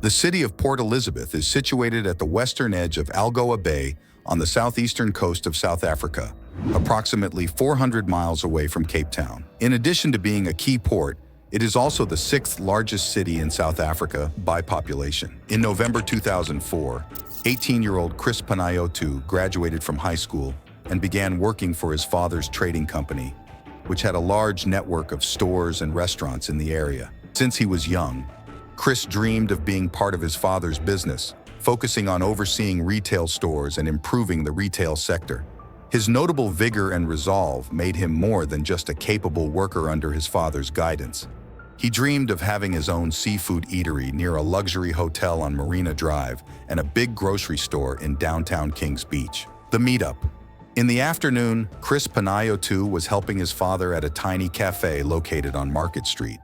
The city of Port Elizabeth is situated at the western edge of Algoa Bay on the southeastern coast of South Africa, approximately 400 miles away from Cape Town. In addition to being a key port, it is also the sixth largest city in South Africa by population. In November 2004, 18-year-old Chris Panayiotou graduated from high school and began working for his father's trading company, which had a large network of stores and restaurants in the area. Since he was young, Chris dreamed of being part of his father's business, focusing on overseeing retail stores and improving the retail sector. His notable vigor and resolve made him more than just a capable worker under his father's guidance. He dreamed of having his own seafood eatery near a luxury hotel on Marina Drive and a big grocery store in downtown Kings Beach. The meetup. In the afternoon, Chris Panayiotou was helping his father at a tiny cafe located on Market Street.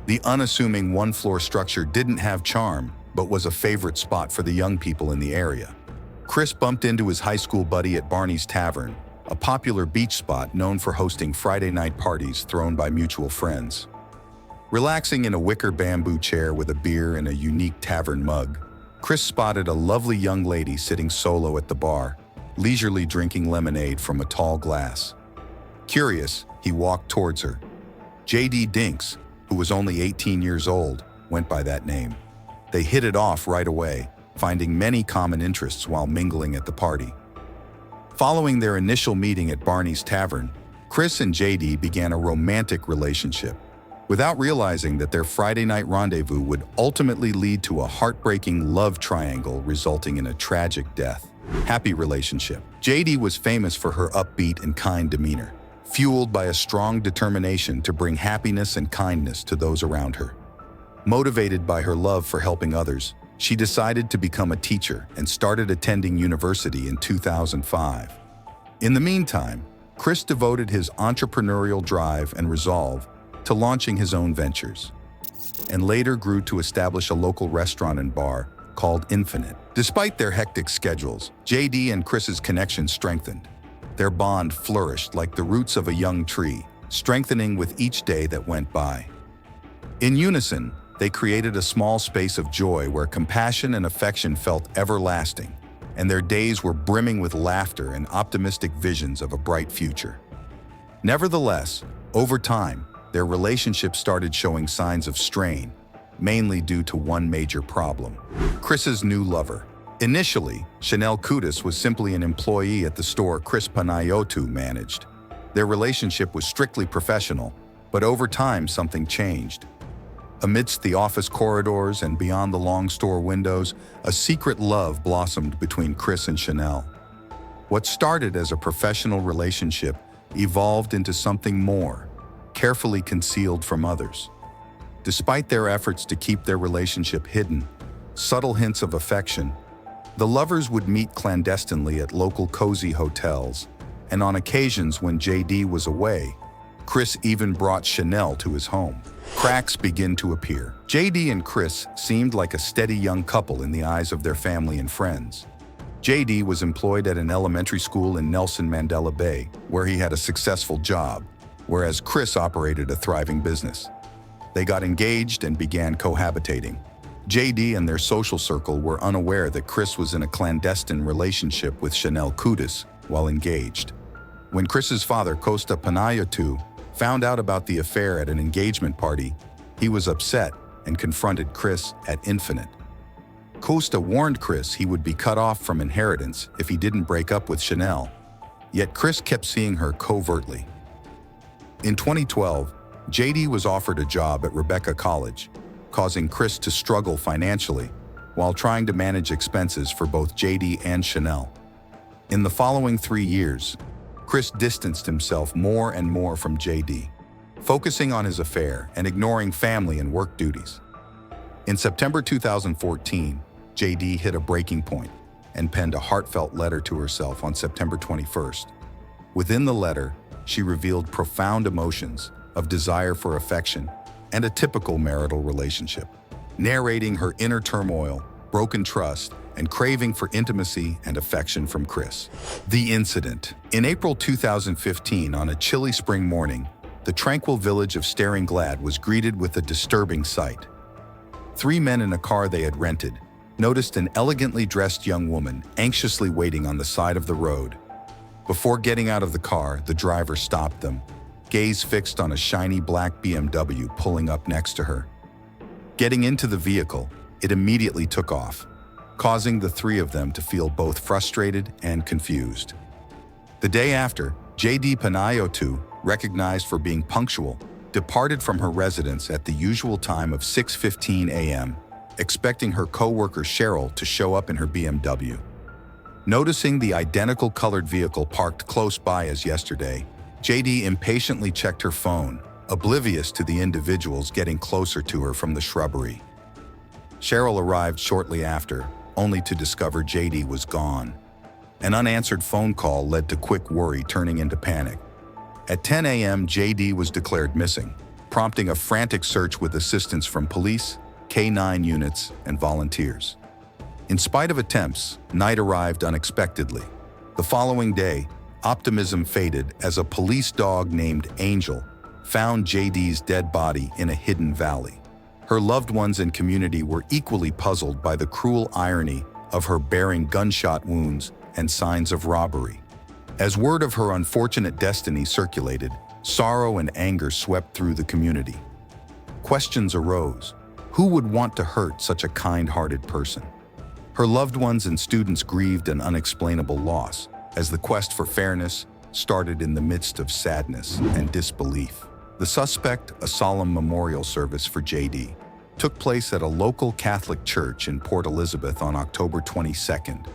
The unassuming one-floor structure didn't have charm, but was a favorite spot for the young people in the area. Chris bumped into his high school buddy at Barney's Tavern, a popular beach spot known for hosting Friday night parties thrown by mutual friends. Relaxing in a wicker bamboo chair with a beer in a unique tavern mug, Chris spotted a lovely young lady sitting solo at the bar, leisurely drinking lemonade from a tall glass. Curious, he walked towards her. J.D. Dinks, who was only 18 years old, went by that name. They hit it off right away, finding many common interests while mingling at the party. Following their initial meeting at Barney's Tavern, Chris and J.D. began a romantic relationship, without realizing that their Friday night rendezvous would ultimately lead to a heartbreaking love triangle resulting in a tragic death. Happy relationship. J.D. was famous for her upbeat and kind demeanor, fueled by a strong determination to bring happiness and kindness to those around her. Motivated by her love for helping others, she decided to become a teacher and started attending university in 2005. In the meantime, Chris devoted his entrepreneurial drive and resolve to launching his own ventures, and later grew to establish a local restaurant and bar called Infinite. Despite their hectic schedules, JD and Chris's connection strengthened. Their bond flourished like the roots of a young tree, strengthening with each day that went by. In unison, they created a small space of joy where compassion and affection felt everlasting, and their days were brimming with laughter and optimistic visions of a bright future. Nevertheless, over time, their relationship started showing signs of strain, mainly due to one major problem: Chris's new lover. Initially, Chanel Kudus was simply an employee at the store Chris Panayiotou managed. Their relationship was strictly professional, but over time something changed. Amidst the office corridors and beyond the long store windows, a secret love blossomed between Chris and Chanel. What started as a professional relationship evolved into something more, carefully concealed from others. Despite their efforts to keep their relationship hidden, subtle hints of affection, the lovers would meet clandestinely at local cozy hotels, and on occasions when JD was away, Chris even brought Chanel to his home. Cracks begin to appear. JD and Chris seemed like a steady young couple in the eyes of their family and friends. JD was employed at an elementary school in Nelson Mandela Bay, where he had a successful job, whereas Chris operated a thriving business. They got engaged and began cohabitating. JD and their social circle were unaware that Chris was in a clandestine relationship with Chanel Kudus while engaged. When Chris's father, Costa Panayiotou, found out about the affair at an engagement party, he was upset and confronted Chris at Infinite. Costa warned Chris he would be cut off from inheritance if he didn't break up with Chanel, yet Chris kept seeing her covertly. In 2012, JD was offered a job at Rebecca College, causing Chris to struggle financially while trying to manage expenses for both JD and Chanel. In the following 3 years, Chris distanced himself more and more from JD, focusing on his affair and ignoring family and work duties. In September 2014, JD hit a breaking point and penned a heartfelt letter to herself on September 21st. Within the letter, she revealed profound emotions of desire for affection and a typical marital relationship, narrating her inner turmoil, broken trust, and craving for intimacy and affection from Chris. The incident. In April 2015, on a chilly spring morning, the tranquil village of Staring Glad was greeted with a disturbing sight. Three men in a car they had rented noticed an elegantly dressed young woman anxiously waiting on the side of the road. Before getting out of the car, the driver stopped them, gaze fixed on a shiny black BMW pulling up next to her. Getting into the vehicle, it immediately took off, causing the three of them to feel both frustrated and confused. The day after, J.D. Panayotou, recognized for being punctual, departed from her residence at the usual time of 6:15 a.m., expecting her co-worker Cheryl to show up in her BMW. Noticing the identical colored vehicle parked close by as yesterday, J.D. impatiently checked her phone, oblivious to the individuals getting closer to her from the shrubbery. Cheryl arrived shortly after, only to discover J.D. was gone. An unanswered phone call led to quick worry turning into panic. At 10 a.m., J.D. was declared missing, prompting a frantic search with assistance from police, K-9 units, and volunteers. In spite of attempts, night arrived unexpectedly. The following day, optimism faded as a police dog named Angel found J.D.'s dead body in a hidden valley. Her loved ones and community were equally puzzled by the cruel irony of her bearing gunshot wounds and signs of robbery. As word of her unfortunate destiny circulated, sorrow and anger swept through the community. Questions arose. Who would want to hurt such a kind-hearted person? Her loved ones and students grieved an unexplainable loss, as the quest for fairness started in the midst of sadness and disbelief. The suspect, a solemn memorial service for J.D., took place at a local Catholic church in Port Elizabeth on October 22nd,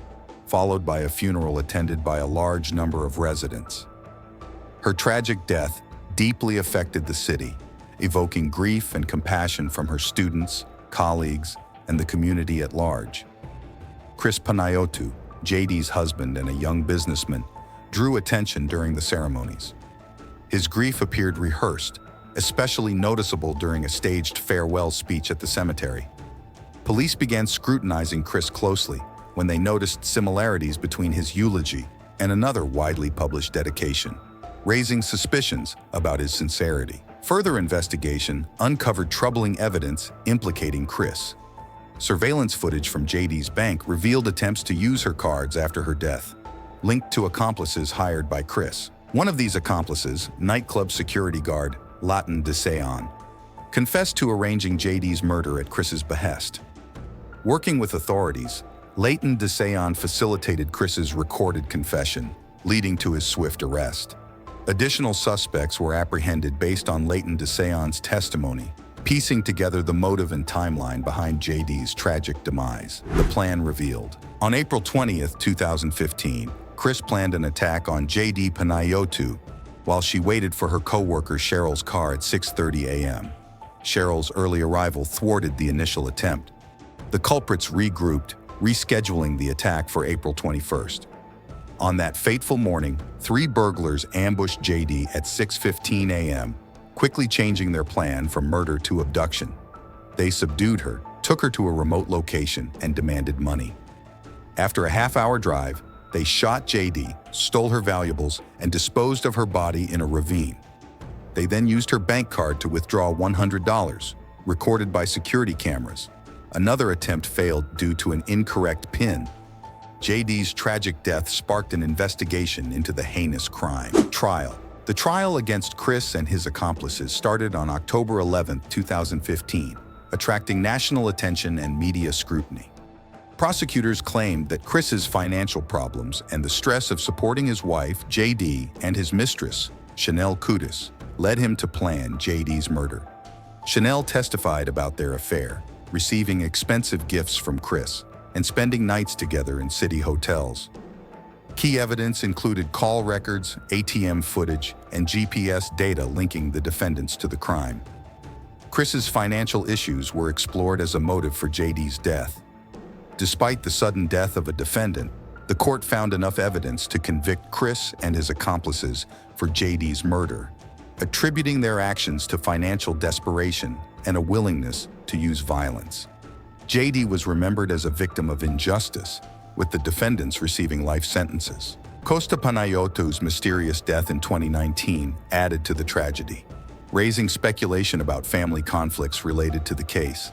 followed by a funeral attended by a large number of residents. Her tragic death deeply affected the city, evoking grief and compassion from her students, colleagues, and the community at large. Chris Panayotou, J.D.'s husband and a young businessman, drew attention during the ceremonies. His grief appeared rehearsed, especially noticeable during a staged farewell speech at the cemetery. Police began scrutinizing Chris closely when they noticed similarities between his eulogy and another widely published dedication, raising suspicions about his sincerity. Further investigation uncovered troubling evidence implicating Chris. Surveillance footage from J.D.'s bank revealed attempts to use her cards after her death, linked to accomplices hired by Chris. One of these accomplices, nightclub security guard Leighton DeSayon, confessed to arranging J.D.'s murder at Chris's behest. Working with authorities, Leighton DeSayon facilitated Chris's recorded confession, leading to his swift arrest. Additional suspects were apprehended based on Leighton DeSayon's testimony, piecing together the motive and timeline behind J.D.'s tragic demise. The plan revealed. On April 20th, 2015, Chris planned an attack on J.D. Panayotou while she waited for her co-worker Cheryl's car at 6:30 a.m. Cheryl's early arrival thwarted the initial attempt. The culprits regrouped, rescheduling the attack for April 21st. On that fateful morning, three burglars ambushed J.D. at 6:15 a.m., quickly changing their plan from murder to abduction. They subdued her, took her to a remote location, and demanded money. After a half-hour drive, they shot J.D., stole her valuables, and disposed of her body in a ravine. They then used her bank card to withdraw $100, recorded by security cameras. Another attempt failed due to an incorrect PIN. J.D.'s tragic death sparked an investigation into the heinous crime. Trial. The trial against Chris and his accomplices started on October 11, 2015, attracting national attention and media scrutiny. Prosecutors claimed that Chris's financial problems and the stress of supporting his wife, J.D., and his mistress, Chanel Kudus, led him to plan J.D.'s murder. Chanel testified about their affair, receiving expensive gifts from Chris, and spending nights together in city hotels. Key evidence included call records, ATM footage, and GPS data linking the defendants to the crime. Chris's financial issues were explored as a motive for J.D.'s death. Despite the sudden death of a defendant, the court found enough evidence to convict Chris and his accomplices for J.D.'s murder, attributing their actions to financial desperation and a willingness to use violence. J.D. was remembered as a victim of injustice, with the defendants receiving life sentences. Costa Panayotou's mysterious death in 2019 added to the tragedy, raising speculation about family conflicts related to the case.